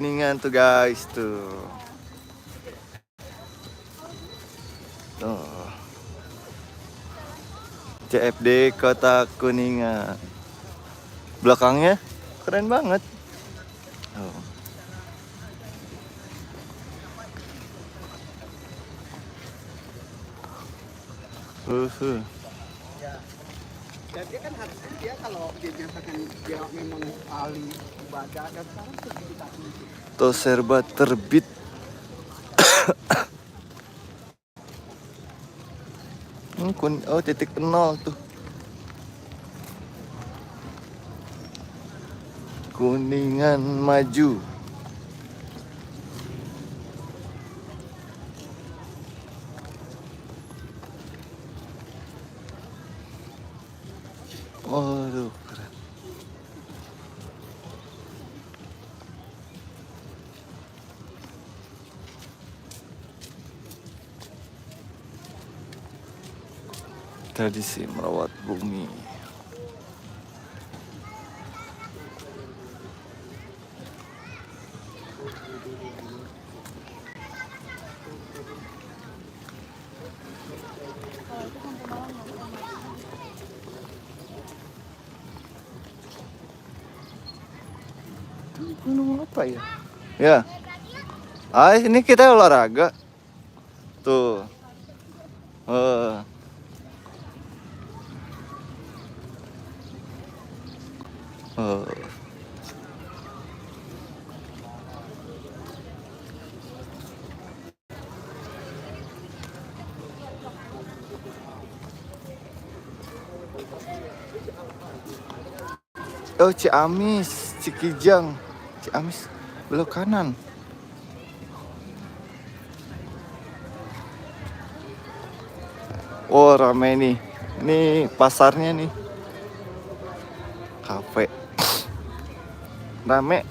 Kuningan tuh guys tuh. Tuh. CFD Kota Kuningan. Belakangnya keren banget. Tuh. Jadi kan harusnya dia kalau dia nyatakan dia memang ahli ibadah dan sekarang sertifikat itu. Tuh serba terbit. Oh titik 0 tuh. Kuningan maju. Waduh keren. Tradisi merawat bumi. Gunung apa ya? Ya. Ini kita olahraga. Tuh. Oh. Oh. Oh Ciamis, Cikijang, Ciamis belok kanan. Oh rame nih, ini pasarnya nih, kafe, rame.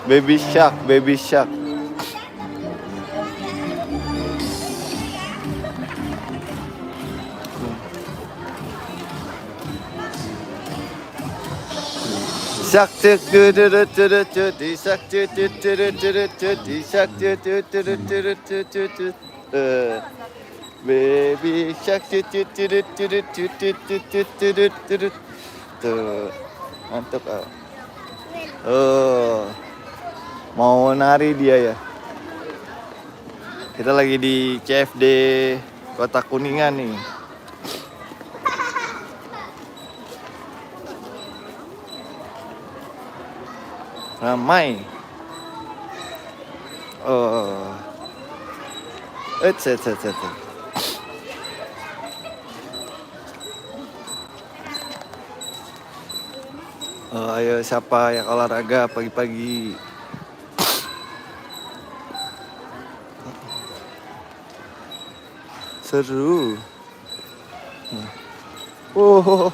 Baby shark, baby shark. Shark baby shark tuh mantap. Oh mau nari dia ya. Kita lagi di CFD Kota Kuningan nih. Ramai. Oh. Etc. Oh, ayo siapa yang olahraga pagi-pagi? Seru. Oh.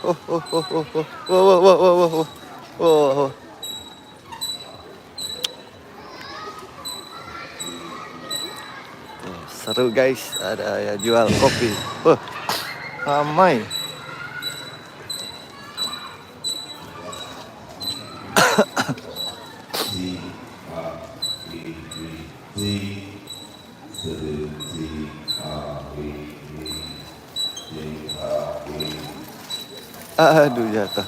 Seru guys, ada ya jual kopi. Ramai. Aduh, jatuh.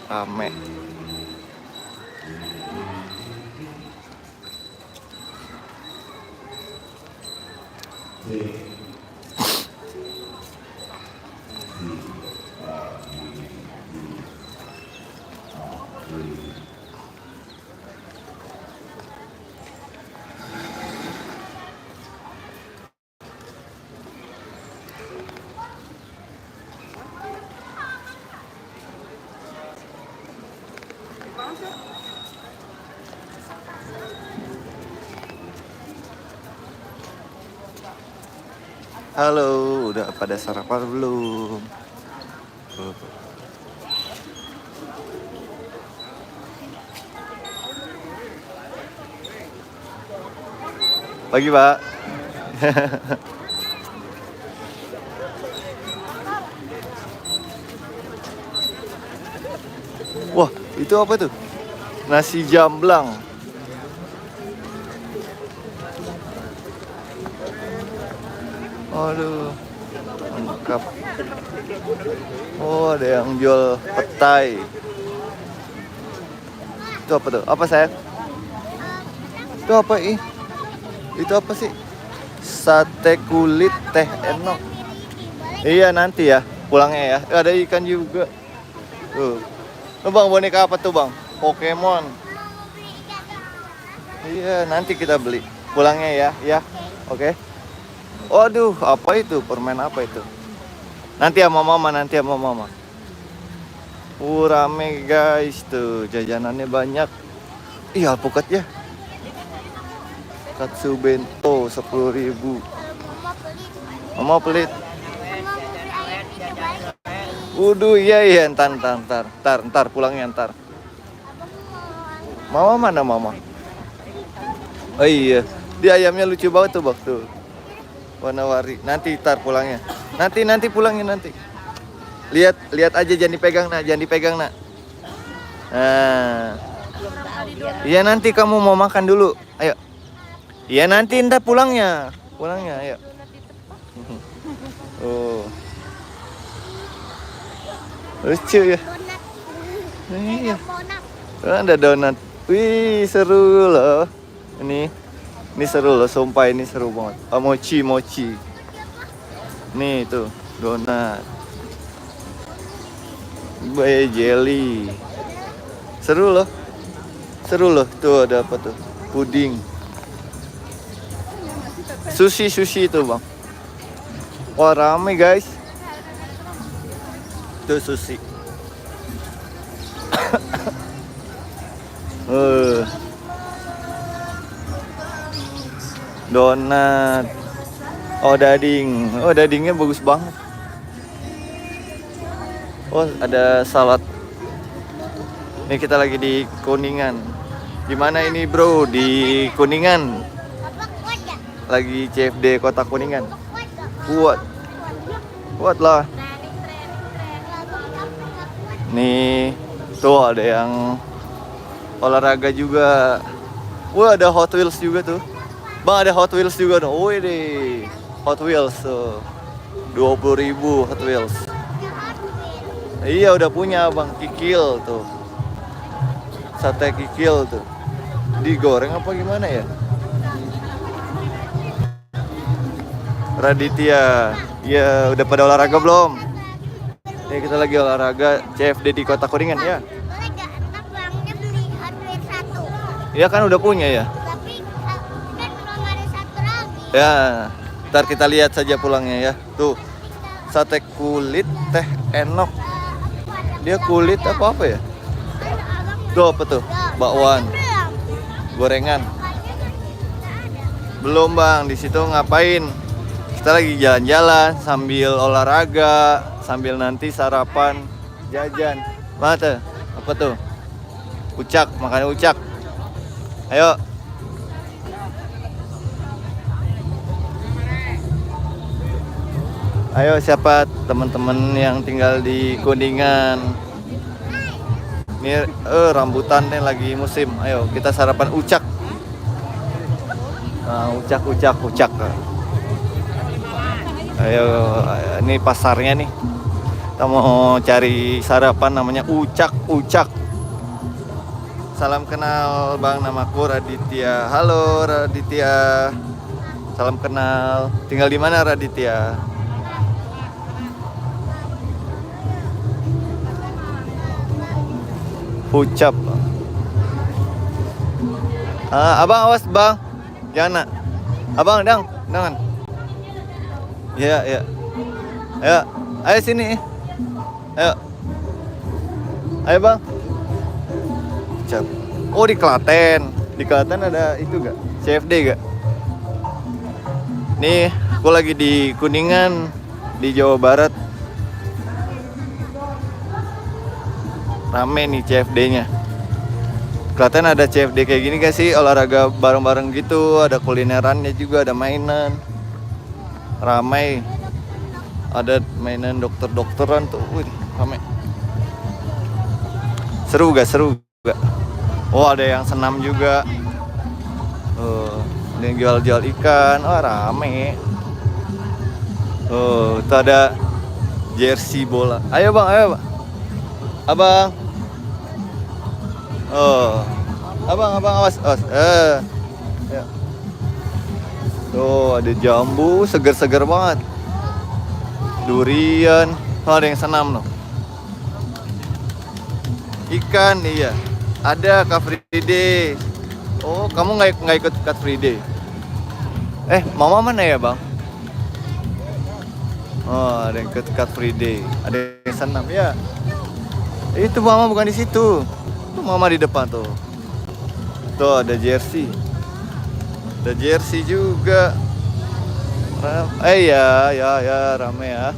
Rame. Halo, udah pada sarapan belum? Pagi, Pak. Wah, itu apa tuh? Nasi jamblang. Aduh, lengkap. Oh, ada yang jual petai. Itu apa tuh? Apa sayang? Itu apa ini? Itu apa sih? Sate kulit teh enok. Iya nanti ya, pulangnya ya. Ada ikan juga. Tuh. Tuh bang, boneka apa tuh bang? Pokemon. Iya, nanti kita beli. Pulangnya ya, ya. Oke. Waduh, apa itu? Permen apa itu? Nanti sama mama, nanti sama mama. Rame guys tuh, jajanannya banyak. Iya, alpukat ya. Katsu bento 10.000. Mama pelit. Waduh, iya ntar pulangnya ntar. Mama mana mama? Oh iya, di ayamnya lucu banget tuh bak tuh. Warna-warni. Nanti ntar pulangnya. Nanti pulangnya nanti. Lihat aja, jangan dipegang nak. Nah. Iya nanti kamu mau makan dulu. Ayo. Iya nanti ntar pulangnya, ayo. Oh. Lucu ya. Iya. Ada donat. Wih, seru loh. Ini seru loh, sumpah ini seru banget. Oh, mochi. Nih tuh, donat. Jelly. Seru loh. Tuh ada apa tuh? Puding. Sushi itu bang. Wah rame guys. Tuh sushi. Donat. Oh dagingnya bagus banget. Oh ada salad. Ini kita lagi di Kuningan. Di mana ini bro? Di Kuningan. Lagi CFD Kota Kuningan. Kuat lah. Nih tuh ada yang olahraga juga. Wah ada Hot Wheels juga tuh. Bang ada Hot Wheels juga dong. Wih deh. Hot Wheels tuh 20.000 Hot Wheels. Iya udah punya bang. Kikil tuh. Sate kikil tuh. Digoreng apa gimana ya? Raditya. Ya udah pada olahraga belum? Ya kita lagi olahraga CFD di Kota Kuningan ya. Iya kan udah punya ya. Ya, ntar kita lihat saja pulangnya ya. Tuh, sate kulit teh enok. Dia kulit apa ya? Tuh apa tuh? Bakwan, gorengan. Belum bang, di situ ngapain? Kita lagi jalan-jalan sambil olahraga, sambil nanti sarapan, jajan. Mana tuh? Apa tuh? Ucak, makan ucak. Ayo. Ayo siapa teman-teman yang tinggal di Kuningan Ini rambutan nih lagi musim. Ayo kita sarapan ucak. Nah, ucak. Ayo, ini pasarnya nih. Kita mau cari sarapan namanya ucak. Salam kenal Bang, namaku Raditya. Halo Raditya. Salam kenal. Tinggal di mana Raditya? Ucap. Abang awas bang, jangan nak. Abang jangan. Ya. Ayo sini. Ayo bang. Ucap. Oh di Klaten. Di Klaten ada itu gak? CFD gak? Nih, aku lagi di Kuningan di Jawa Barat. Rame nih CFD-nya. Klaten ada CFD kayak gini gak sih? Olahraga bareng-bareng gitu, ada kulinerannya juga, ada mainan. Ramai. Ada mainan dokter-dokteran tuh. Wih, ramai. Seru gak? Oh, ada yang senam juga. Ada yang jual-jual ikan. Oh, rame. Itu ada jersey bola. Ayo bang. Abang. Abang awas. Ya. Tuh ada jambu seger-seger banget. Durian. Ada yang senam loh. Ikan iya. Ada Car Free Day. Oh, kamu nggak ikut Car Free Day? Mama mana ya bang? Oh, ada yang ikut Car Free Day. Ada yang senam ya. Itu mama bukan di situ. Itu mama di depan tuh. Tuh ada jersey. Ada jersey juga. Ya rame ya.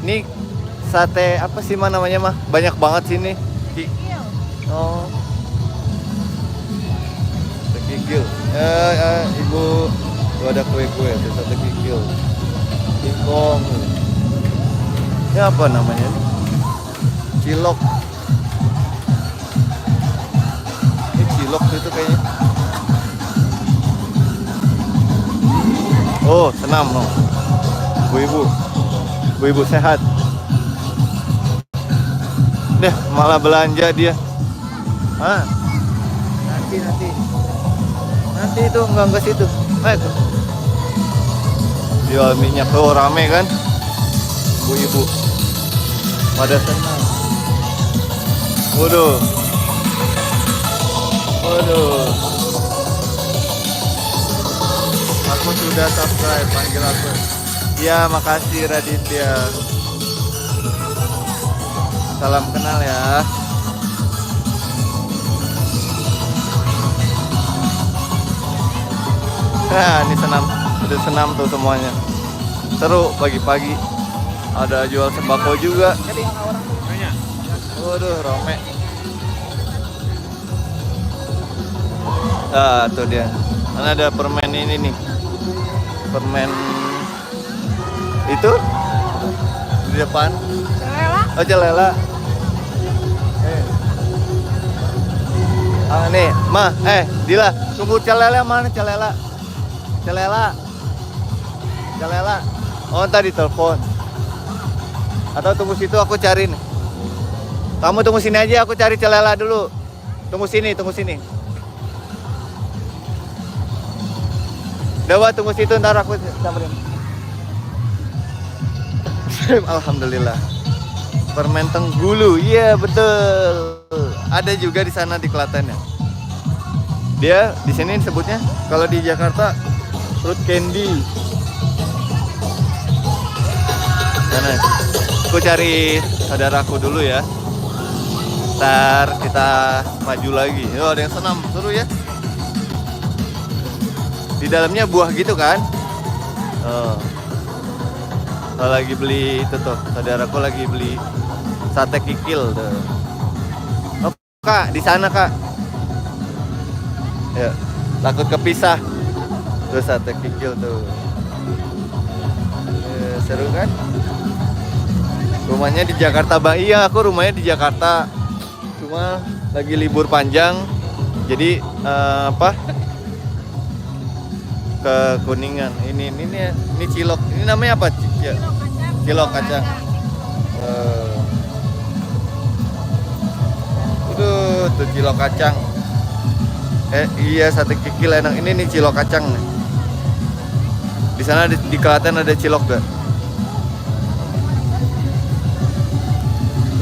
Ini sate apa sih namanya mah? Banyak banget sini. Oh. Sate kikil. Ibu. Tuh ada kue-kue, sate kikil. Singkong. Ini apa namanya? Cilok. Ini cilok itu kayaknya. Oh, senam loh. Bu-ibu sehat. Deh, malah belanja dia. Nanti itu enggak ke situ. Ayo. Jual minyak tuh rame kan? Bu-ibu pada senang. Waduh. Aku sudah subscribe, panggil aku. Ya, makasih Raditya. Salam kenal ya. Nah, ini senam tuh semuanya. Seru pagi-pagi. Ada jual sembako juga. Waduh, rame. Tuh dia. Mana ada permen ini nih. Permen itu di depan. Celela. Nih, Ma, Dila, tunggu celela mana celela? Oh, tadi telepon. Atau tunggu situ aku cari nih. Kamu tunggu sini aja, aku cari celela dulu. Tunggu sini. Dewa tunggu situ, ntar aku samperin. Alhamdulillah. Permen Tenggulu, iya betul. Ada juga di sana di Klaten ya. Dia di sini disebutnya, kalau di Jakarta fruit candy. Sana, aku cari saudaraku dulu ya. Ntar kita maju lagi. Ada yang senam, seru ya. Di dalamnya buah gitu kan? Lagi beli itu tuh, saudaraku lagi beli sate kikil tuh. Oh, Kak, di sana Kak. Ya, takut kepisah. Tuh sate kikil tuh. Seru kan? Rumahnya di Jakarta Bang. Iya, aku rumahnya di Jakarta. Cuma lagi libur panjang, jadi ke Kuningan. Ini cilok. Ini namanya apa? Cilok kacang. Tuh cilok kacang. Iya, sate kikil enak. Ini nih cilok kacang nih. Di sana di Klaten ada cilok gak?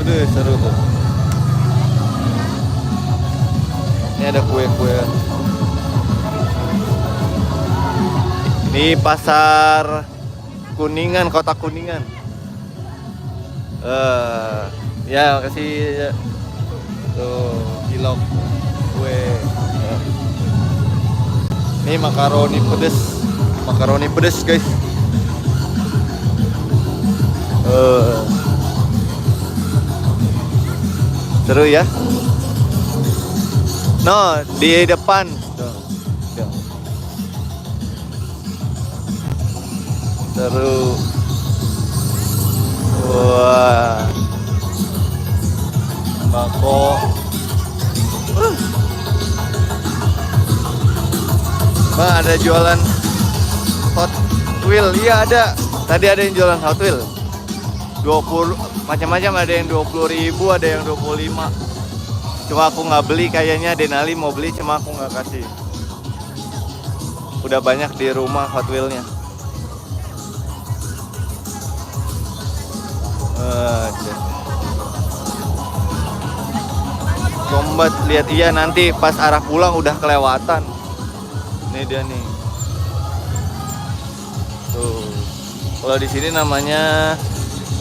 Udah seru tuh. Ini ada kue-kue. Ini pasar Kuningan, kota Kuningan. Ya makasih. Tuh cilok, kue. Ini makaroni pedes guys. Seru ya. No, di depan. Tuh. Seru. Wah. Bako. Bang, ada jualan Hot Wheel. Iya ada. Tadi ada yang jualan Hot Wheel. 20 macam-macam, ada yang 20.000, ada yang 25. Cuma aku nggak beli, kayaknya Denali mau beli, cuma aku nggak kasih. Udah banyak di rumah Hot Wheel-nya. Combat, lihat, iya nanti pas arah pulang udah kelewatan. Ini dia nih. Tuh. Kalau di sini namanya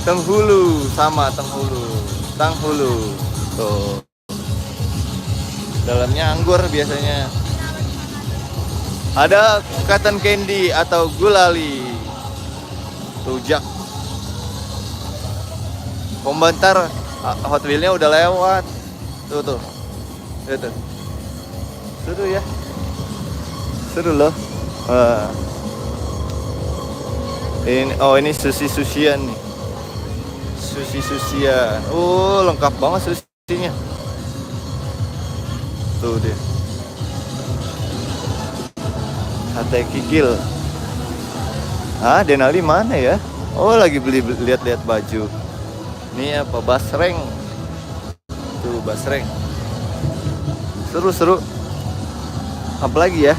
Tenghulu, sama Tanghulu. Tuh. Dalamnya anggur biasanya. Ada cotton candy atau gulali. Rujak. Komentar Hot Wheel-nya udah lewat. Tuh. Seru ya. Seru loh. Ini sushi-sushian nih. Sushi-sushian. Oh, lengkap banget sushi-nya. Tuh dia. Sate kikil. Denali mana ya? Oh, lagi lihat-lihat baju. Ini apa? Basreng. Tuh, basreng. Seru. Apa lagi ya?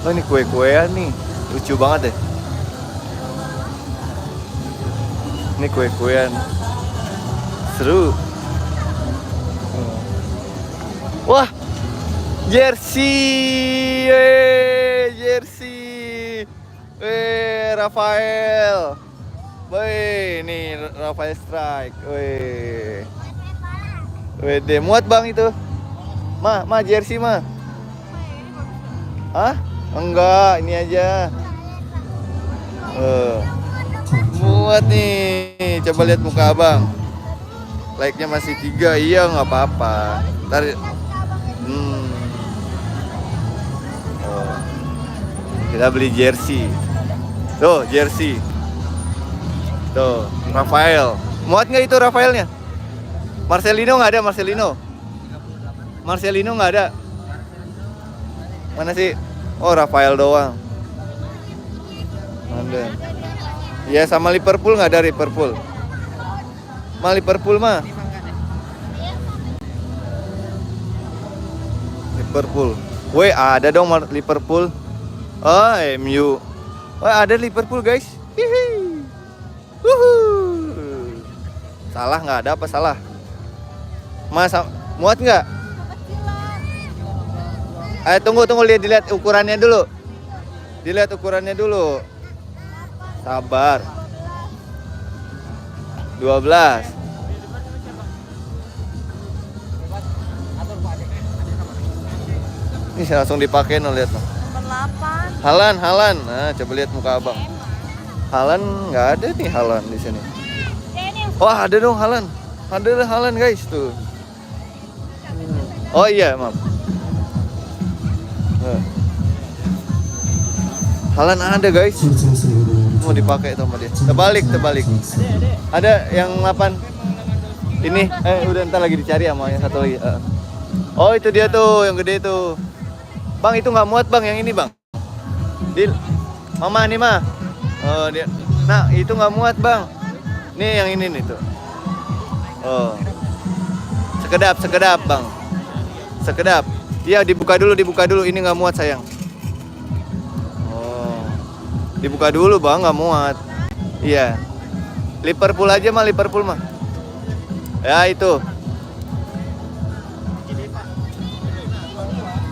Oh, ini kue-kuean nih. Lucu banget deh. Ini kue-kuean. Seru. Wah, jersey. Rafael. Woi, ini Rafael Strike. Wede, muat bang itu. Jersey mah. Hah? Enggak, ini aja. Muat nih. Coba lihat muka abang. Like-nya masih 3. Iya, nggak apa-apa. Ntar. Kita beli jersey. Tuh, jersey. Tuh, Rafael. Muat nggak itu Rafaelnya? Marcelino nggak ada, Marcelino nggak ada. Mana sih? Oh, Rafael doang. Ada. Ya, sama Liverpool nggak ada Liverpool. Liverpool mah. Liverpool. Woi, ada dong Liverpool. Oh, MU. Wah, ada Liverpool guys. Hihi. Salah nggak ada apa salah? Muat nggak? Tunggu dilihat ukurannya dulu. Sabar. 12. Ini langsung dipakai, lihat. Halan. Nah, coba lihat muka abang. Halan nggak ada nih, Halan di sini. Wah, ada dong Halan. Ada Halan guys tuh. Oh iya, maaf. Halan ada guys. Mau dipakai sama dia. Terbalik. Ada yang 8. Ini, udah ntar lagi dicari sama yang satu lagi. Oh itu dia tuh, yang gede tuh. Bang itu nggak muat bang, yang ini bang. Mama nih mah. Oh dia. Nah itu nggak muat bang. Nih yang ini nih tuh. Oh. Sekedap bang. Sekedap. Iya dibuka dulu. Ini nggak muat sayang. Oh. Dibuka dulu bang, nggak muat. Iya. Liverpool aja mah, Liverpool mah. Ya itu.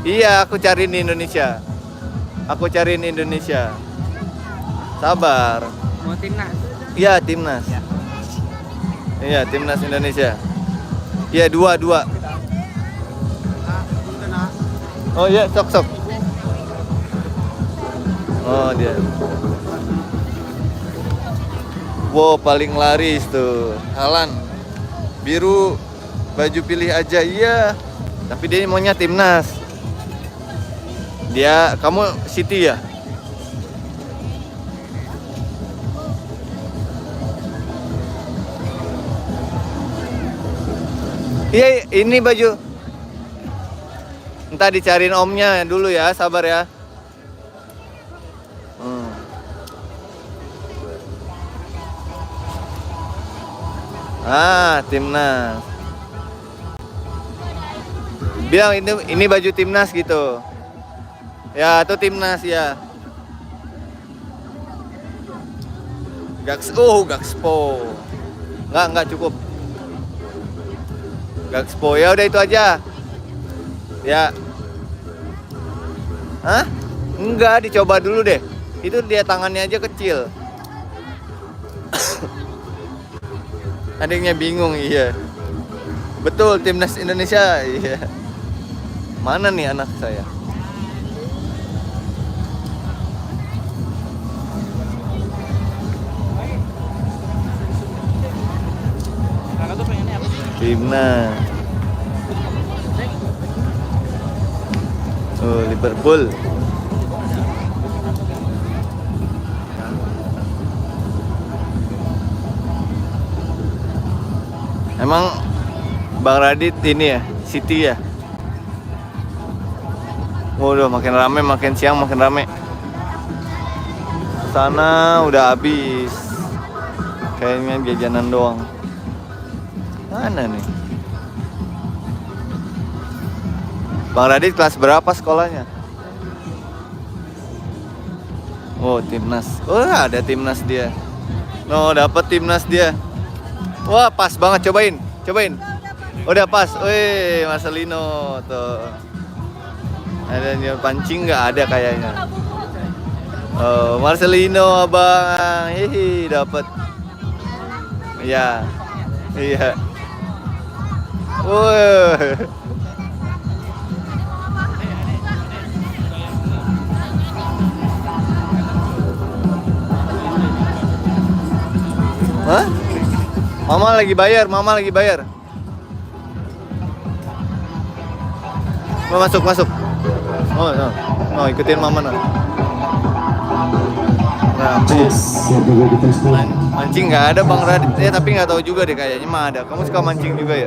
Iya, aku cariin di Indonesia. Sabar. Mau timnas? Iya, timnas. Iya, timnas Indonesia. Iya, dua. Oh iya, sok. Oh dia. Wow, paling laris tuh. Haaland. Biru. Baju pilih aja, iya. Tapi dia maunya timnas. Kamu City ya? Iya, ini baju. Entah dicariin omnya dulu ya, sabar ya. Timnas. Bilang ini baju timnas gitu. Ya, itu timnas ya. Gakspo. Enggak cukup. Gakspo ya udah itu aja. Ya. Hah? Enggak, dicoba dulu deh. Itu dia tangannya aja kecil. Adiknya bingung, iya. Betul, timnas Indonesia, iya. Mana nih anak saya? Timnas. Oh, Liverpool. Emang Bang Radit ini ya, City ya? Waduh, makin rame, makin siang makin rame. Sana udah habis. Kayaknya jajanan doang. Mana nih? Bang Radit kelas berapa sekolahnya? Oh, timnas. Oh, ada timnas dia. No, dapat timnas dia. Wah, pas banget, cobain. Udah pas. Wih, Marcelino tuh. Ada yang pancing nggak ada kayaknya. Oh, Marcelino abang. Hihi, dapat. Iya. Wah. Hah? Mama lagi bayar. Masuk. Oh, ikutin mama nah. Mancing nggak ada Bang Radit, tapi nggak tahu juga deh kayaknya mah ada. Kamu suka mancing juga ya?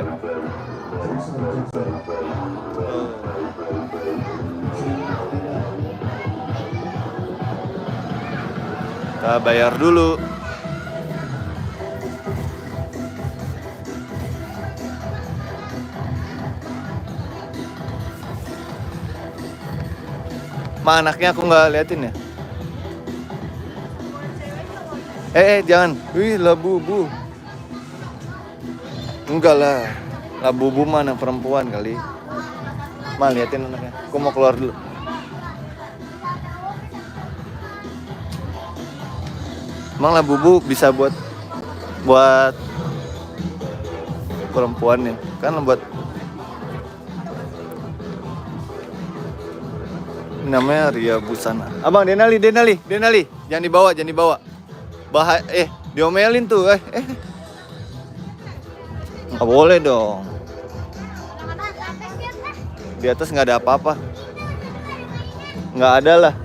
Kita bayar dulu. Ma, anaknya aku nggak liatin ya. Jangan. Wih, Labubu. Enggak lah. Labubu mana perempuan kali. Ma, liatin anaknya. Aku mau keluar dulu. Emang Labubu bisa buat perempuan nih. Kan buat namanya Ria Busana. Abang Denali. Jangan dibawa. Diomelin tuh. Nggak boleh dong. Di atas nggak ada apa-apa. Nggak ada lah.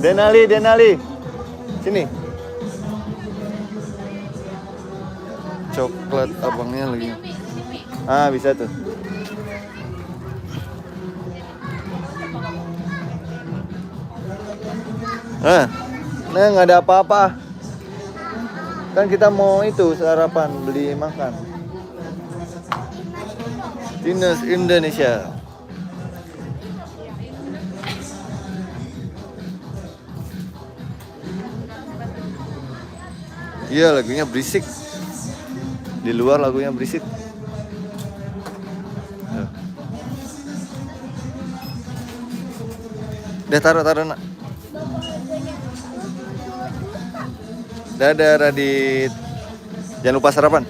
Denali. Sini. coklat abangnya lagi. Ah, bisa tuh. Nah, nggak ada apa-apa. Kan kita mau itu sarapan, beli makan. Dinas Indonesia. Iya, lagunya berisik. Di luar lagunya berisik. Udah taruh nak. Dadah Radit. Jangan lupa sarapan.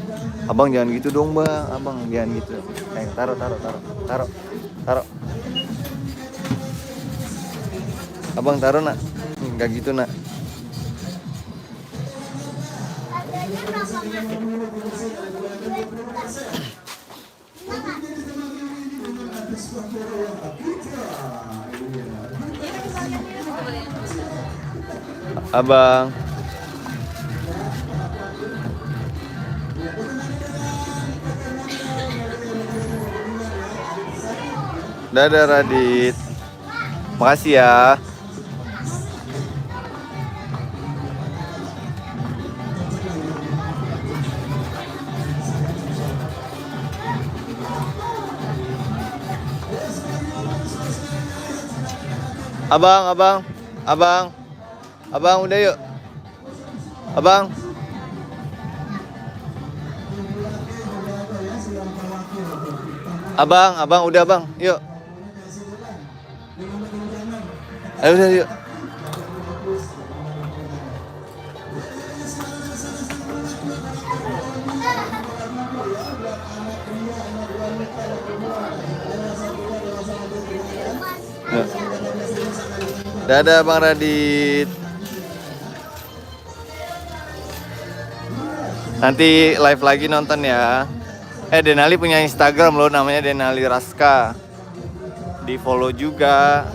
Abang jangan gitu dong bang. Abang jangan gitu. Taruh. Abang taruh nak. Enggak gitu nak. Abang. Dadah Radit. Makasih ya. Abang udah yuk. Abang udah bang, yuk. Ayo udah yuk. Dadah Bang Radit. Nanti live lagi nonton ya. Denali punya Instagram loh, namanya Denali Raska. Di follow juga.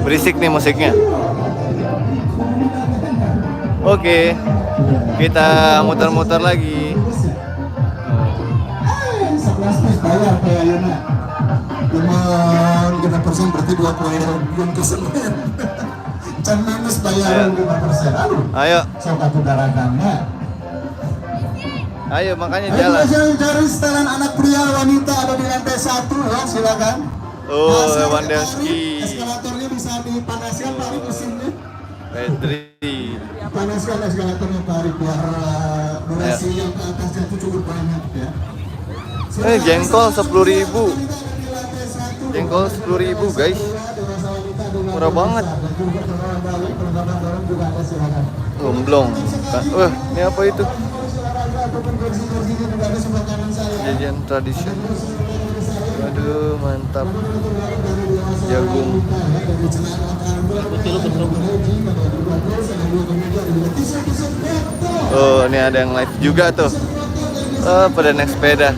Berisik nih musiknya. Oke, kita muter-muter lagi. 11 bayar kayak Yuna. Cuman kita persen berarti 2 poin belum kesemen. Can minus bayaran 5%. Ayo. Sok atuh daragannya. Ayo makanya jalan. Ayo cari setelan anak pria wanita ada di lantai 1 ya, silakan. Oh, Lewandowski. Eskalatornya bisa dipanaskan Pak Ari mesinnya. Pedri. Panaskan eskalatornya Pak Ari biar durasi yang ke atasnya itu cukup banyak ya. Jengkol 10.000. Jengkol 10.000 guys. Murah banget. Gomblong. Ini apa itu? Jajan tradisional. Aduh, mantap. Jagung. Oh, ini ada yang live juga tuh. Pada naik sepeda.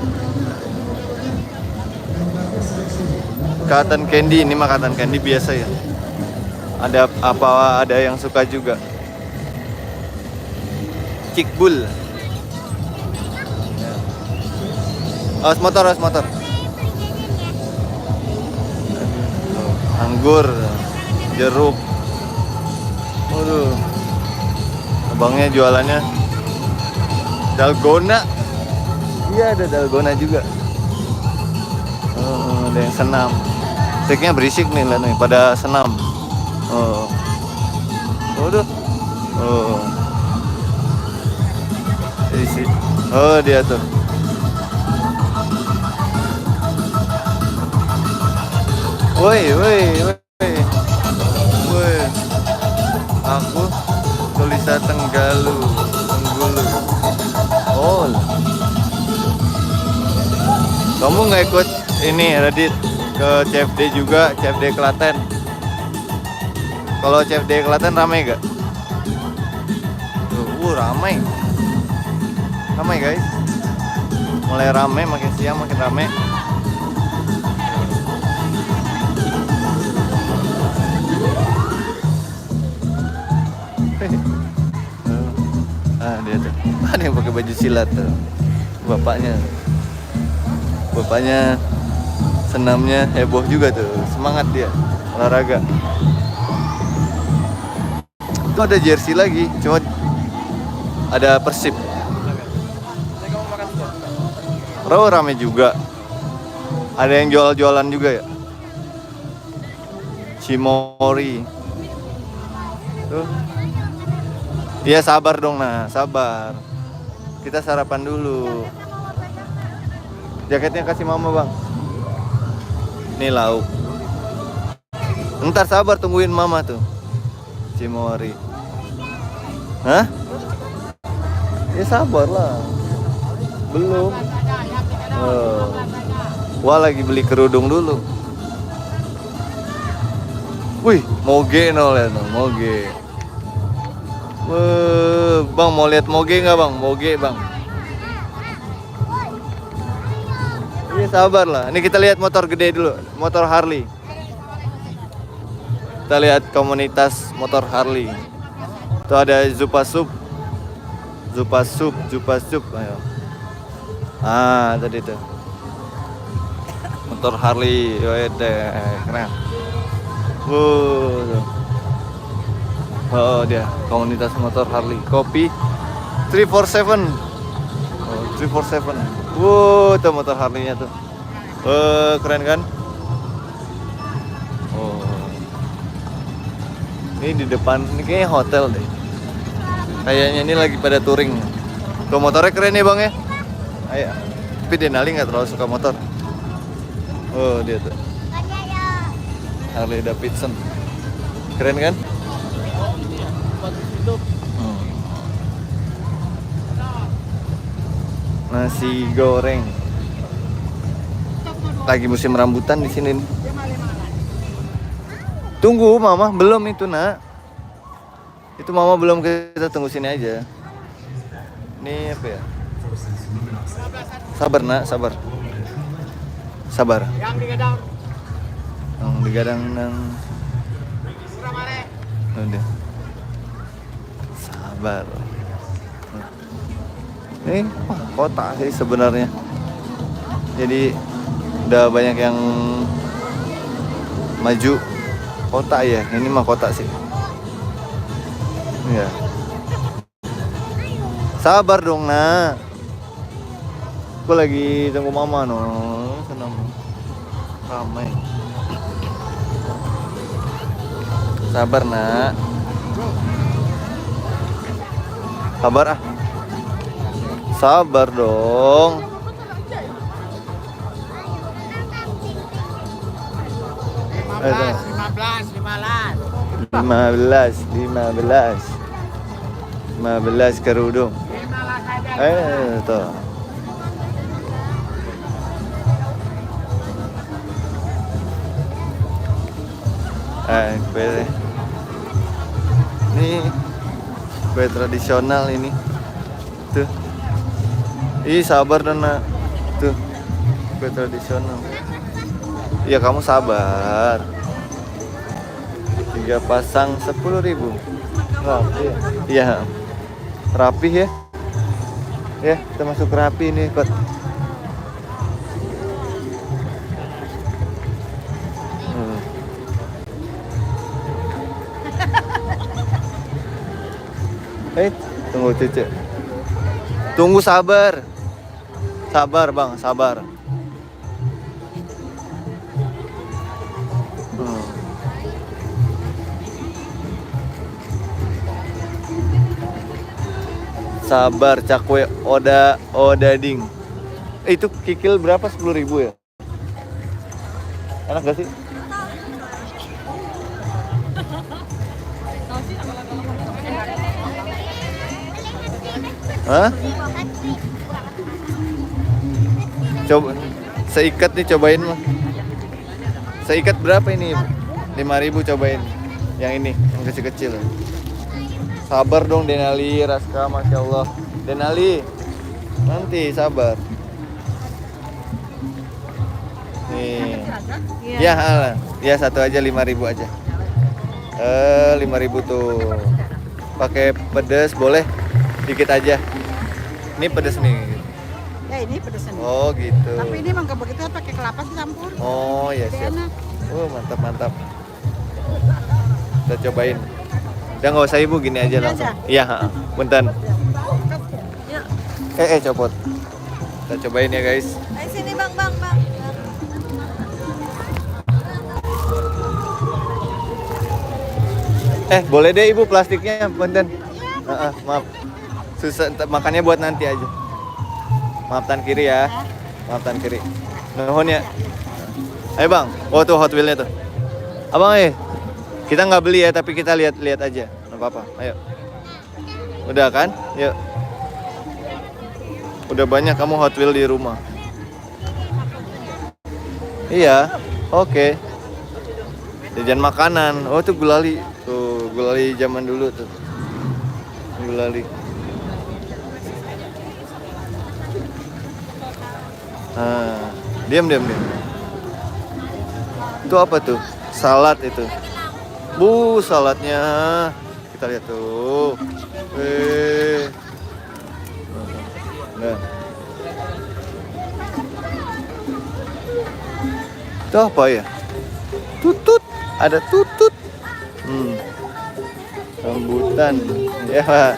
Cotton candy, ini mah cotton candy biasa ya. Ada apa, ada yang suka juga. Cikbul. Awas motor. Anggur, jeruk. Waduh. Abangnya jualannya dalgona. Iya, ada dalgona juga. Ada yang senam. Musiknya berisik nih, lihat nih, pada senam. Waduh. Oh, dia tuh. Woi. Aku tulisan Tenggulu. Oh. Kamu nggak ikut ini Radit ke CFD juga, CFD Klaten? Kalau CFD Klaten ramai gak? Tuh, ramai guys. Mulai ramai, makin siang makin ramai. Ada yang pakai baju silat tuh. Bapaknya senamnya heboh juga tuh, semangat dia olahraga. Itu ada jersey lagi, cuma ada Persib. Rame juga. Ada yang jual-jualan juga ya. Cimori. Tuh. Iya sabar dong sabar. Kita sarapan dulu. Jaketnya kasih mama bang. Nih lauk. Ntar sabar tungguin mama tuh. Cimori. Hah? Ya sabar lah. Belum. Wah lagi beli kerudung dulu. Wih, moge lihat moge. Bang mau lihat moge nggak bang? Moge bang. Iya sabar lah. Ini kita lihat motor gede dulu, motor Harley. Kita lihat komunitas motor Harley. Tuh ada Zupa Sub. Ayo. Tadi tuh. Motor Harley, deh, keren. Tuh. Oh dia komunitas motor Harley. Kopi 347. 347. Tuh motor Harley-nya tuh. Keren kan? Ini di depan, ini kayaknya hotel deh. Kayaknya ini lagi pada touring. Tuh motornya keren ya bang ya. Ayo. Tapi Denali nggak terlalu suka motor. Dia tuh. Harley Davidson. Keren kan? Nasi goreng. Lagi musim rambutan di sini. Tunggu mama, belum itu nak. Itu mama belum, kita tunggu sini aja. Ini apa ya? Sabar nak, sabar. Yang digadang nang. Udah. Sabar. Ini kota sih sebenarnya. Jadi udah banyak yang maju. Kota ya, ini mah kota sih. Ya. Sabar dong nak. Aku lagi tunggu mama senang. Ramai. Sabar nak. Sabar ah. Sabar dong. Lima belas kerudung. Tuh. Kue. Ini kue tradisional ini. Tuh. Sabar Nana. Tuh. Kue tradisional. Iya kamu sabar. 3 pasang 10.000. Rapi ya? Iya. Rapi ya? Ya, kita masuk rapi nih, Pak. Tunggu Cici. Tunggu sabar. Sabar, Bang, sabar. Sabar, cakwe odading. Itu kikil berapa? 10.000 ya? Enak gak sih? Hah? Coba seikat nih, cobain mah. Seikat berapa ini? 5.000 cobain. Yang ini, yang kecil-kecil. Sabar dong Denali, Raska, Masya Allah. Denali, nanti sabar. Nih. Ya satu aja 5.000 aja. 5.000 tuh. Pakai pedas boleh? Dikit aja. Ini pedas nih. Ya ini pedesan. Oh gitu. Tapi ini emang gak begitu, pakai kelapa dicampur. Oh ya Lebih siap. enak. Oh mantap mantap. Kita cobain. Udah nggak usah ibu, gini aja Gini langsung. aja? Iya, punten. Yuk. Copot. Kita cobain ya guys. Ayo sini bang. Boleh deh ibu plastiknya, punten. Maaf. Susah, makannya buat nanti aja. Maaf tan kiri ya. Maaf tan kiri. Nuhun ya. Ayo bang. Oh tuh Hot Wheels-nya tuh. Abang kita nggak beli ya, tapi kita lihat aja. Nggak apa-apa. Ayo. Udah kan? Yuk. Udah banyak kamu Hot Wheels di rumah. Iya. Oke. Jajan makanan. Oh tuh gulali. Tuh gulali zaman dulu tuh. Gulali. Diam. Itu apa tuh? Salad itu. Saladnya. Kita lihat tuh. Nah. Itu apa ya? Tutut. Ada tutut. Rambutan. Ya.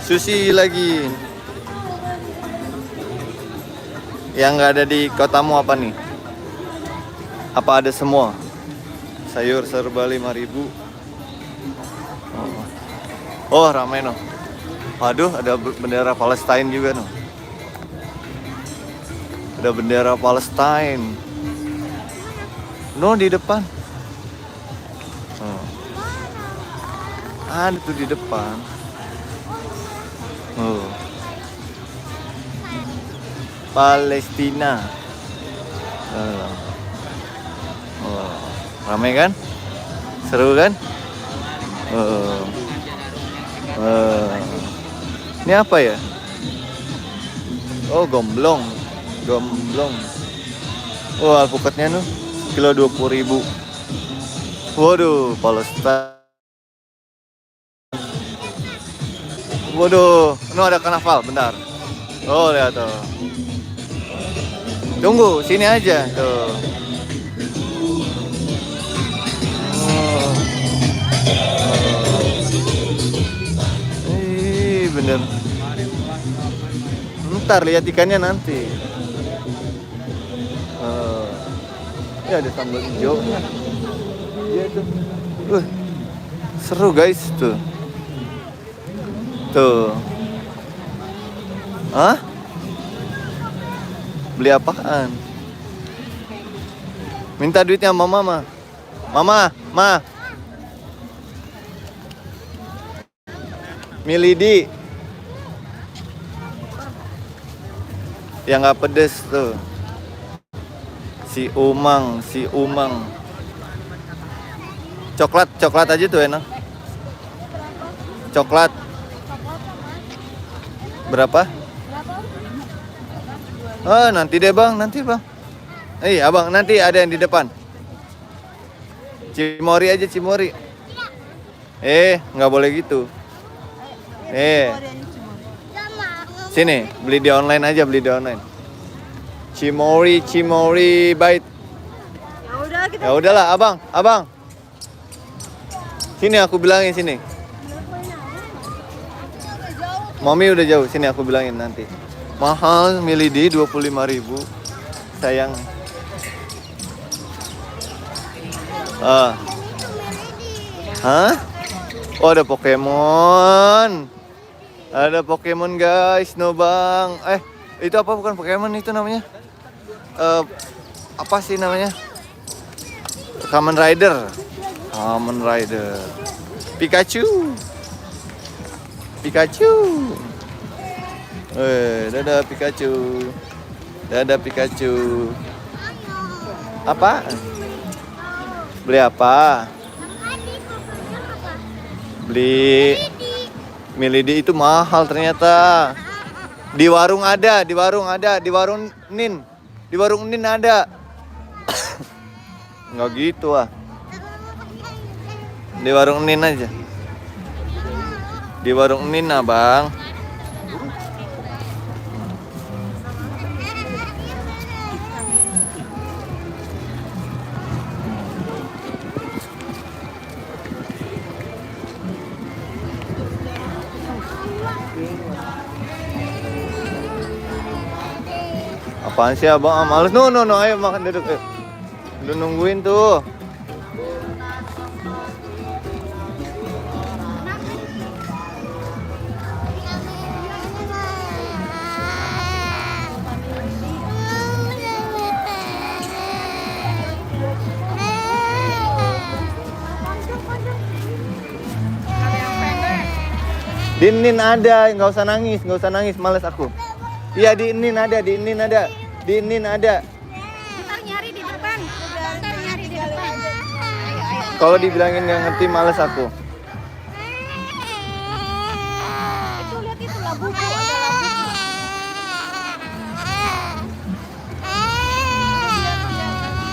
Sushi lagi. Yang nggak ada di kotamu apa nih? Apa ada semua? Sayur serba 5.000. Oh ramai no. Waduh ada bendera Palestine juga no. Ada bendera Palestine. No di depan. Ada tuh di depan. Palestina. Ramai kan? Seru kan? Ini apa ya? Oh gomblong. Oh alpukatnya tuh kilo 20.000. Waduh, Palestine. Waduh, ini ada karnaval, bentar. Oh lihat tuh. Tunggu, sini aja tuh. Bener. Ntar lihat ikannya nanti. Ya ada sambal hijau. Iya tuh. Seru guys tuh. Tuh. Hah? Beli apaan? Minta duitnya sama mama. Ma. Milidi. Yang nggak pedes tuh. Si Umang. Coklat aja tuh enak. Coklat. Berapa? Oh, nanti deh bang. Abang nanti ada yang di depan. Cimori aja. Nggak boleh gitu. Sini, beli di online aja, Cimori bait. Ya udahlah, abang. Sini aku bilangin sini. Mami udah jauh, sini aku bilangin nanti. Mahal Milidi 25.000. Sayang. Hah? Oh ada Pokemon. Guys, no bang. Itu apa bukan Pokemon itu namanya? Apa sih namanya? Kamen Rider. Pikachu. Dadah Pikachu. Apa? Beli apa? Beli Milidi itu mahal ternyata. Di warung ada. Di warung Nin ada. Nggak gitu ah. Di warung Nin aja. Di warung Nina, Bang. Apaan sih abang? Males. No, ayo makan duduk. Ayo. Udah nungguin tuh. Di Nin ada, nggak usah nangis, males aku. Iya di Nin ada. Ntar nyari di depan. Kalau dibilangin nggak ngerti, males aku. Itu lihat itu labu, ada labu.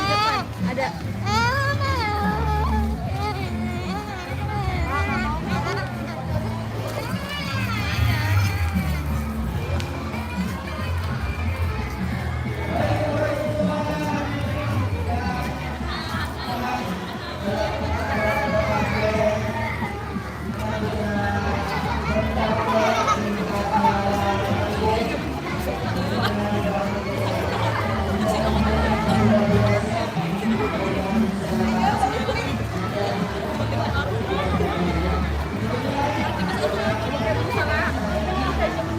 Di depan ada.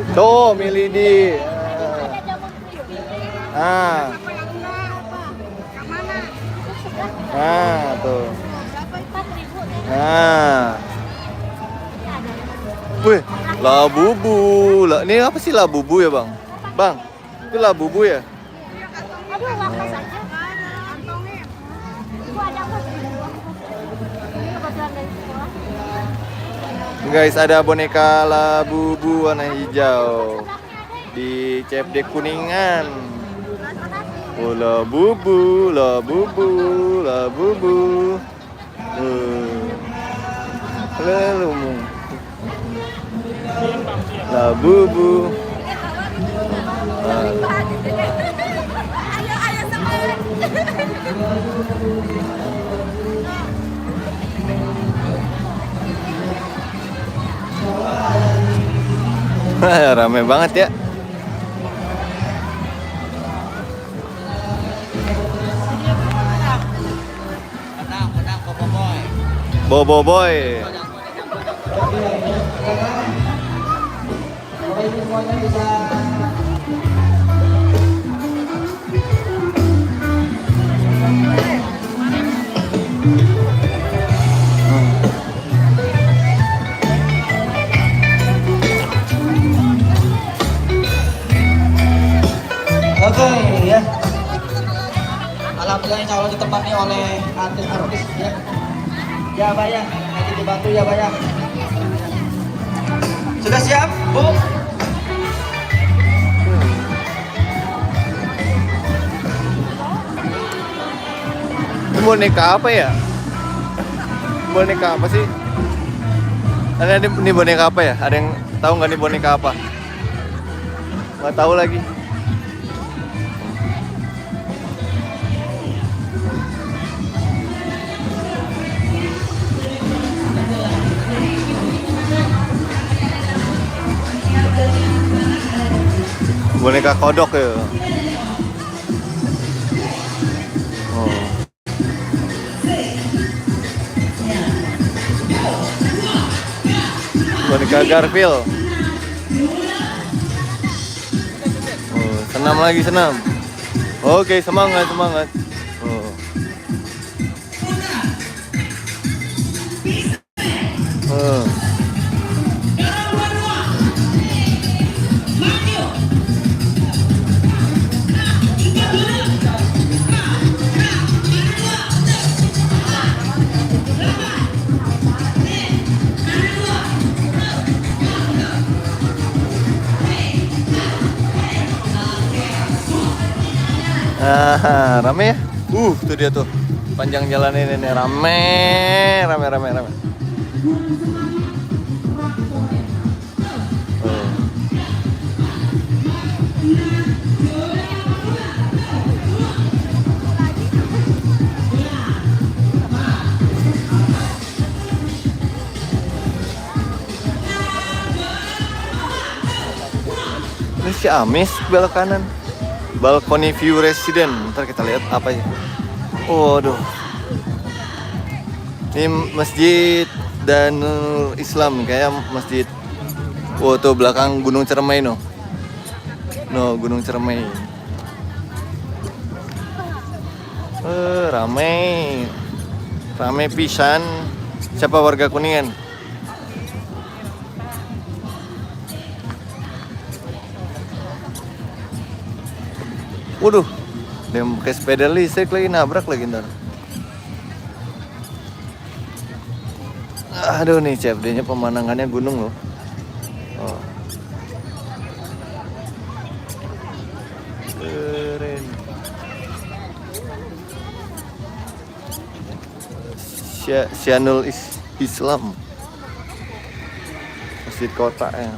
Tuh, milih di. Ah. Ah, tuh. Nah. Wih, labubu. Ini apa sih labubu ya, Bang? Bang, itu labubu ya? Aduh, apa saja. Kantongnya. Ibu ada apa? Ini kebetulan dari sekolah. Guys, ada boneka labubu warna hijau di CFD Kuningan. Oh, labubu. Lalu labubu. Ayo semangat. Rame banget ya. Bobo boy. Oke ya. Alhamdulillah insya Allah ditemani oleh artis ya. Ya Pak ya, nanti dibantu ya Pak ya. Sudah siap Bu? Ini boneka apa ya? Boneka apa sih? Ada ini boneka apa ya? Ada yang tahu nggak nih boneka apa? Nggak tahu lagi. Boneka kodok ya. Oh. Boneka Garfield. Oh, senam lagi senam. Oke, semangat. Oh. Oh. Rame ya? Tuh dia tuh. Panjang jalan ini nih, rame. Ini si Amis belok kanan. Balcony View Resident. Ntar kita lihat apa ya. Waduh. Ini masjid Danul Islam kayak masjid. Oh tuh belakang Gunung Cermai no. No, Gunung Cermai. Ramai. Ramai pisan. Siapa warga Kuningan? Waduh, dia pakai sepeda listrik lagi, nabrak lagi ntar. Aduh nih CFD-nya pemandangannya gunung loh. Oh. Keren. Syanul Islam. Masjid kota ya.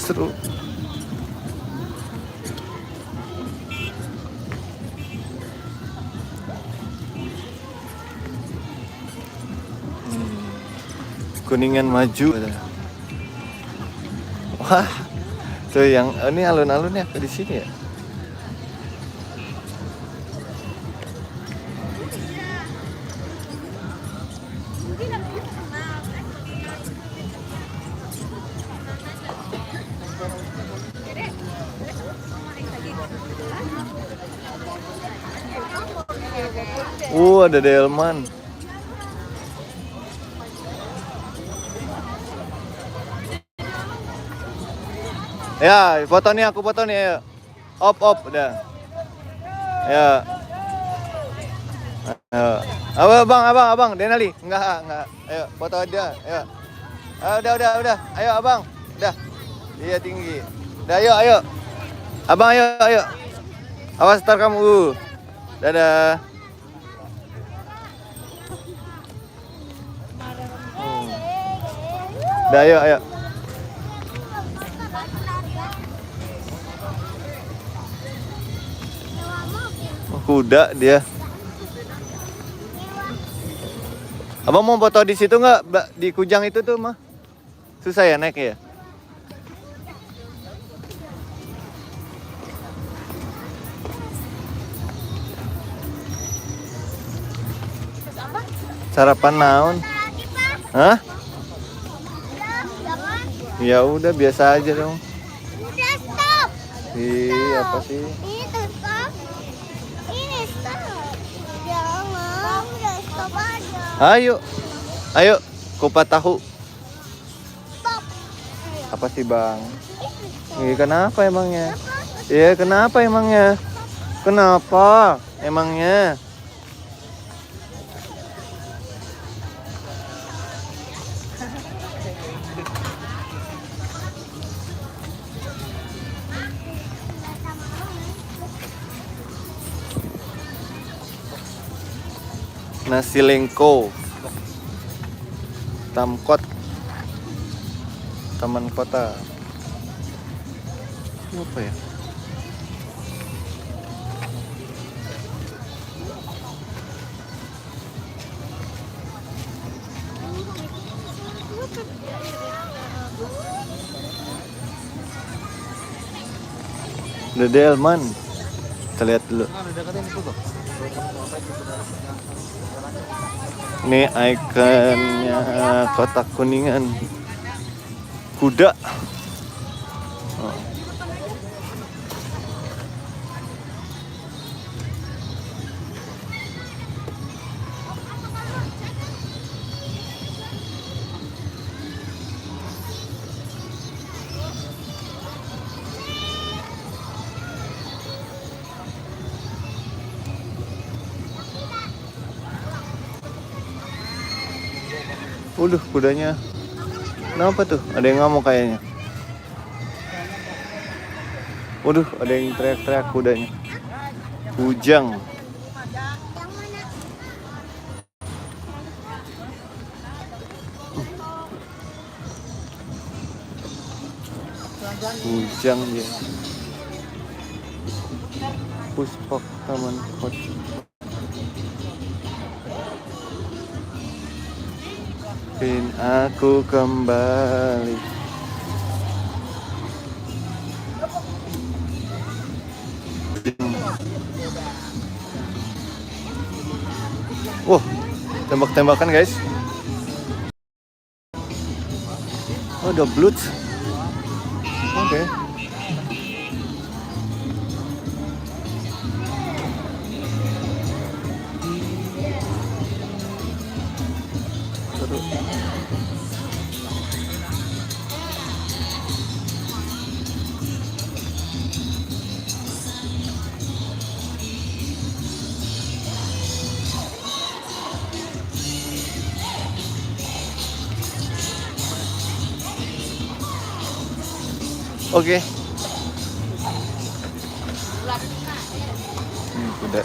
Seru. Kuningan maju. Wah, tuh yang ini alun-alunnya di sini ya. Ada delman. Ya, foto nih aku foto nih ya. Op udah. Ya. Abang, Denali. Enggak. Ayo foto aja. Ayo. Udah. Ayo abang. Udah. Dia tinggi. Udah ayo. Abang ayo. Awas ntar kamu. Dadah. Udah ayo. Kuda dia. Abang mau foto di situ nggak? Di Kujang itu tuh mah. Susah ya naik ya? Sarapan naon? Hah? Ya udah biasa aja dong. Udah stop. Apa sih? Itu stop. Ini stop. Jangan. Udah stop aja. Ayo, kupat tahu. Stop. Apa sih bang? Kenapa emangnya? Iya kenapa emangnya? Kenapa emangnya? Nasi Lengko Tamkot Taman Kota. Ini apa ya? Udah Delman. Kita lihat dulu. Ini ikonnya kota Kuningan. Kuda. Oh. Kudanya. Kenapa tuh? Ada yang ngamuk kayaknya. Ada yang teriak-teriak kudanya. Kujang. Kujang dia. Puspak Taman Kota. Maafin aku kembali. Wah, tembak-tembakan guys. Oh, ada blood. Oke. Seru. Oke. Kuda.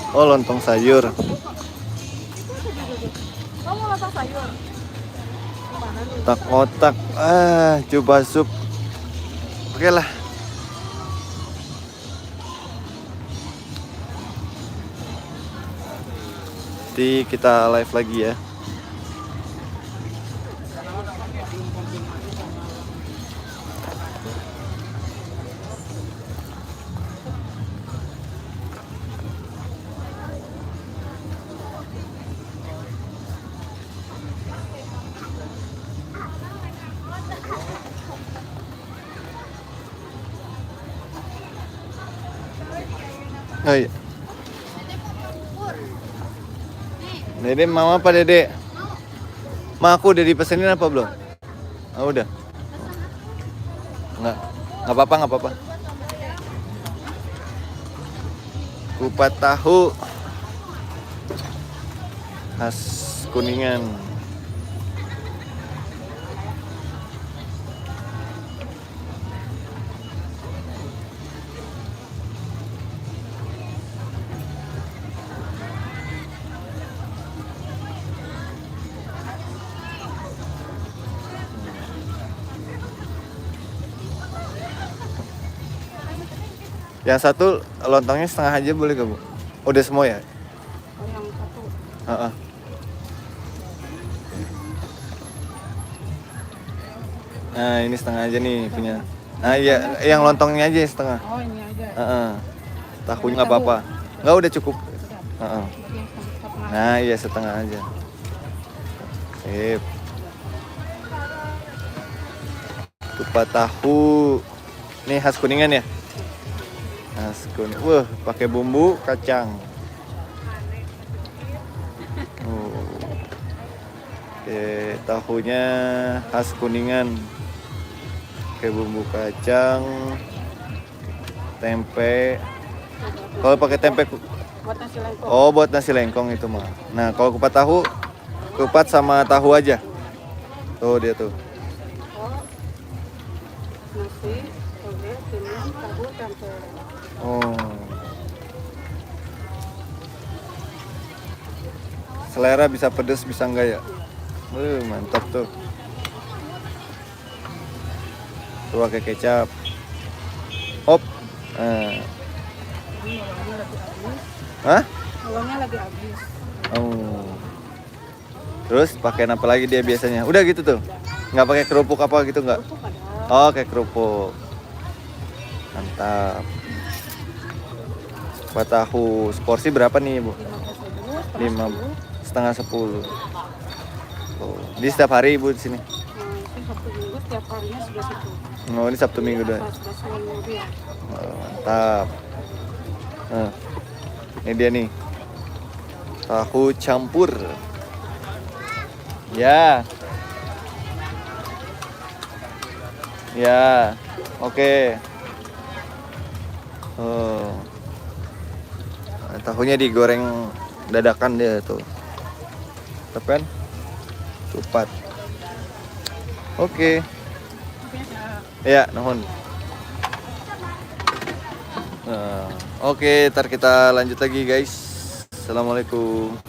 Oh, lontong sayur. Kamu lontong sayur? Mana nih? Otak-otak. Coba sup. Oke lah. Nanti kita live lagi ya. Oh iya. Dede mau apa Dede? Ma aku udah dipesenin apa belum? Oh udah. Nggak apa-apa, nggak apa-apa. Kupat tahu khas Kuningan. Yang satu lontongnya setengah aja boleh gak Bu? Udah semua ya? Oh, yang satu. Heeh. Nah ini setengah aja nih punya. Nah iya, yang lontongnya aja setengah. Oh, ini aja. Heeh. Tahunya nggak apa-apa. Nggak udah cukup. Heeh. Jadi yang setengah. Nah iya setengah aja. Sip. Kupat tahu. Nih khas Kuningan ya? Khas Kuningan. Wah, pakai bumbu kacang. Oke, tahunya khas Kuningan. Pakai bumbu kacang, tempe. Kalau pakai tempe Buat nasi lengkong. oh buat nasi lengkong itu mah. Nah, kalau kupat tahu, kupat sama tahu aja. Tuh dia tuh. Oh, nasi, toge, timun, tahu, tempe. Oh. Selera bisa pedes bisa enggak ya? Mantap tuh. Tuh pakai kecap. Hop. Hah? Telurnya lagi habis. Oh. Terus pakai apa lagi dia biasanya? Udah gitu tuh. Nggak pakai kerupuk apa gitu nggak? Kerupuk ada. Oh, kayak kerupuk. Mantap. Kupat tahu seporsi berapa nih, Bu? 15.000, Setengah 10. Oh, di setiap hari Ibu di sini. Itu Sabtu Minggu setiap harinya sudah situ. Oh, ini Sabtu Minggu doang. Sudah seminggu dia. Oh, mantap. Nah, ini dia nih. Tahu campur. Ya. Ya. Oke. Oh. Tahunya digoreng dadakan dia tuh. Tepen. Kupat. Oke. Ya, nuhun. Oke, ntar kita lanjut lagi guys. Assalamualaikum.